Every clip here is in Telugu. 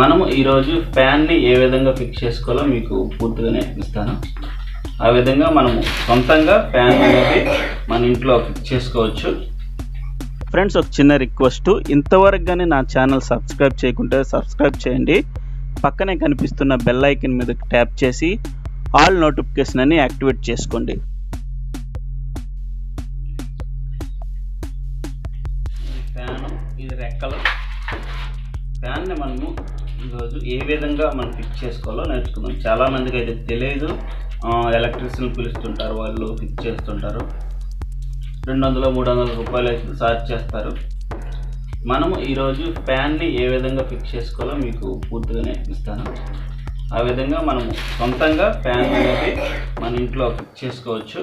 మనము ఈరోజు ఫ్యాన్ని ఏ విధంగా ఫిక్స్ చేసుకోవాలో మీకు పూర్తిగా నేర్పిస్తాను. ఆ విధంగా మనము సొంతంగా ఫ్యాన్ అనేది మన ఇంట్లో ఫిక్స్ చేసుకోవచ్చు. ఫ్రెండ్స్, ఒక చిన్న రిక్వెస్ట్, ఇంతవరకు కానీ నా ఛానల్ సబ్స్క్రైబ్ చేయకుంటే సబ్స్క్రైబ్ చేయండి. పక్కనే కనిపిస్తున్న బెల్ ఐకాన్ మీద ట్యాప్ చేసి ఆల్ నోటిఫికేషన్ అని యాక్టివేట్ చేసుకోండి. ఫ్యాను ఇది రెక్కలు. ఫ్యాన్ని మనము ఈరోజు ఏ విధంగా మనం ఫిక్స్ చేసుకోవాలో నేర్చుకుందాం. చాలామందికి అయితే తెలియదు. ఎలక్ట్రీషియన్ పిలుస్తుంటారు, వాళ్ళు ఫిక్స్ చేస్తుంటారు. 200-300 రూపాయలు అయితే ఛార్జ్ చేస్తారు. మనము ఈరోజు ఫ్యాన్ని ఏ విధంగా ఫిక్స్ చేసుకోవాలో మీకు పూర్తిగా నేర్పిస్తాను. ఆ విధంగా మనము సొంతంగా ఫ్యాన్ అనేది మన ఇంట్లో ఫిక్స్ చేసుకోవచ్చు.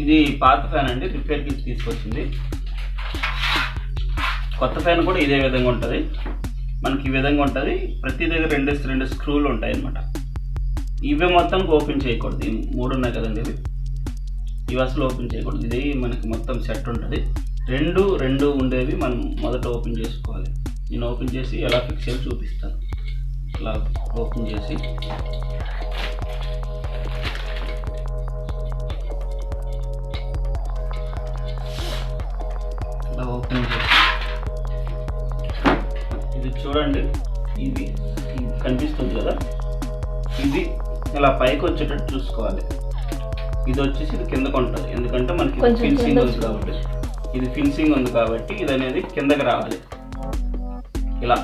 ఇది పాత ఫ్యాన్ అండి, రిపేర్కి తీసుకొచ్చింది. కొత్త ఫ్యాన్ కూడా ఇదే విధంగా ఉంటుంది. మనకి ఈ విధంగా ఉంటుంది. ప్రతి దగ్గర రెండు స్క్రూలు ఉంటాయి అన్నమాట. ఇవే మొత్తానికి ఓపెన్ చేయకూడదు. ఇవి 3 ఉన్నాయి కదండి, ఇవి అసలు ఓపెన్ చేయకూడదు. ఇది మనకి మొత్తం సెట్ ఉంటుంది. రెండు ఉండేవి మనం మొదట ఓపెన్ చేసుకోవాలి. నేను ఓపెన్ చేసి ఎలా ఫిక్స్ చేసి చూపిస్తాను. ఇలా ఓపెన్ చేసి ఇలా ఓపెన్ చేసి ఇది చూడండి, ఇది కనిపిస్తుంది కదా, ఇది ఇలా పైకి వచ్చేటట్టు చూసుకోవాలి. ఇది వచ్చేసి ఇది కిందకు ఉంటుంది, ఎందుకంటే మనకి ఫినిషింగ్ ఉంది కాబట్టి. ఇది ఫినిషింగ్ ఉంది కాబట్టి ఇది అనేది కిందకి రావాలి. ఇలా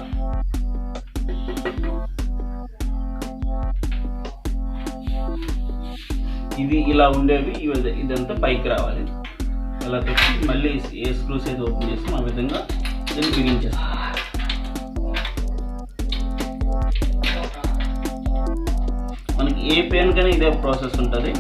ఇది ఇలా ఉండేవి ఇదంతా పైకి రావాలి. ఇలా పెట్టి మళ్ళీ ఏ స్క్రూస్ అయితే ఓపెన్ చేసి ఆ విధంగా దీన్ని బిగించేస్తాం. మనకి ఏ పెయిన్ కానీ ఇదే ప్రాసెస్ ఉంటుంది.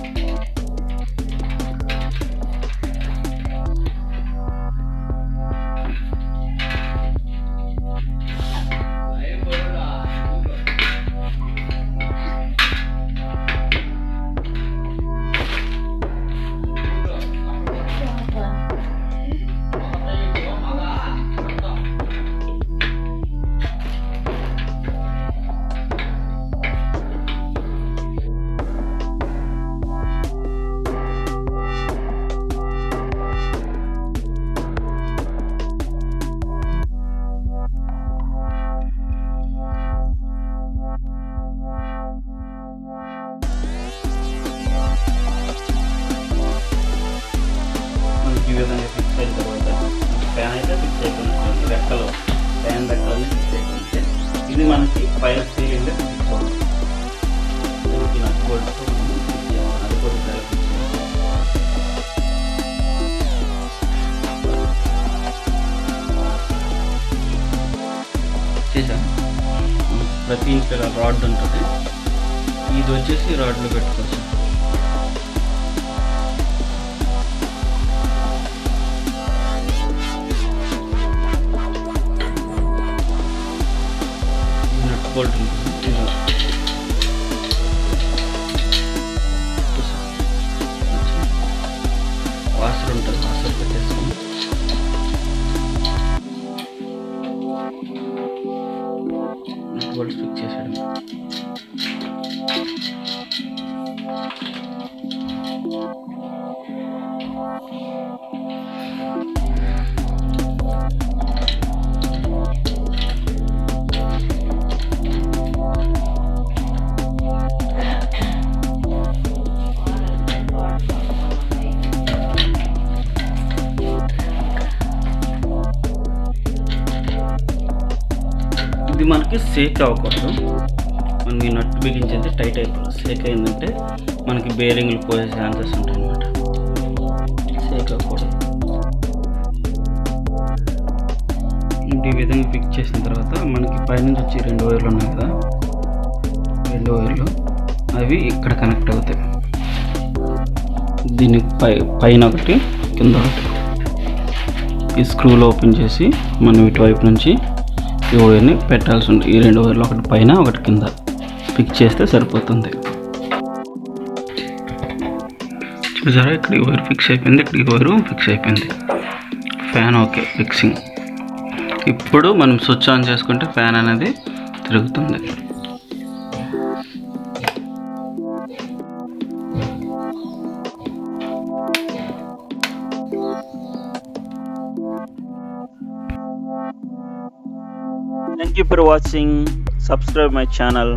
ఈ విధంగా ఫిక్స్ అయిన తర్వాత ఫ్యాన్ అయితే ఫిక్స్ అయిపోయింది. రెక్కలు ఫ్యాన్ రెక్కలన్నీ ఫిక్స్ అయిపోయింది. ఇది మనకి పైన సీలింగ్ ఫిక్స్ అవుతుంది. దీనికి నాకు గోల్డ్ ఫిక్స్ చేయాలి. అది కూడా చేసాను. ప్రతి ఇంట్లో రాడ్ ఉంటుంది. ఇది వచ్చేసి రాడ్లో పెట్టుకోవచ్చు. బోల్ట్ వాసర్ ఉంటుంది, వాసర్ పెట్టేస్తాము. బోల్ట్ ఫిక్స్ చేసాడు. ఇది మనకి షేక్ అవ్వకూడదు. మనం ఈ నట్టు బిగించేది టైట్ అయిపోతుంది. షేక్ అయిందంటే మనకి బేరింగ్లు పోయే ఛాన్సెస్ ఉంటాయి అన్నమాట. షేక్ అవ్వకూడదు. ఈ విధంగా ఫిక్స్ చేసిన తర్వాత మనకి పైనుంచి వచ్చి 2 వైర్లు ఉన్నాయి కదా, 2 వైర్లు అవి ఇక్కడ కనెక్ట్ అవుతాయి. దీని పైన ఒకటి, కింద ఒకటి. ఈ స్క్రూలు ఓపెన్ చేసి మనం ఇటువైపు నుంచి ఈ వైర్ని పెట్టాల్సి ఉంటుంది. ఈ 2 వైర్లు ఒకటి పైన ఒకటి కింద ఫిక్స్ చేస్తే సరిపోతుంది. చూసారా, ఇక్కడ ఈ వైర్ ఫిక్స్ అయిపోయింది, ఇక్కడ ఈ వైరు ఫిక్స్ అయిపోయింది. Fan okay fixing. ఇప్పుడు మనం స్విచ్ ఆన్ చేసుకుంటే ఫ్యాన్ అనేది తిరుగుతుంది. Thank you for watching. Subscribe my channel.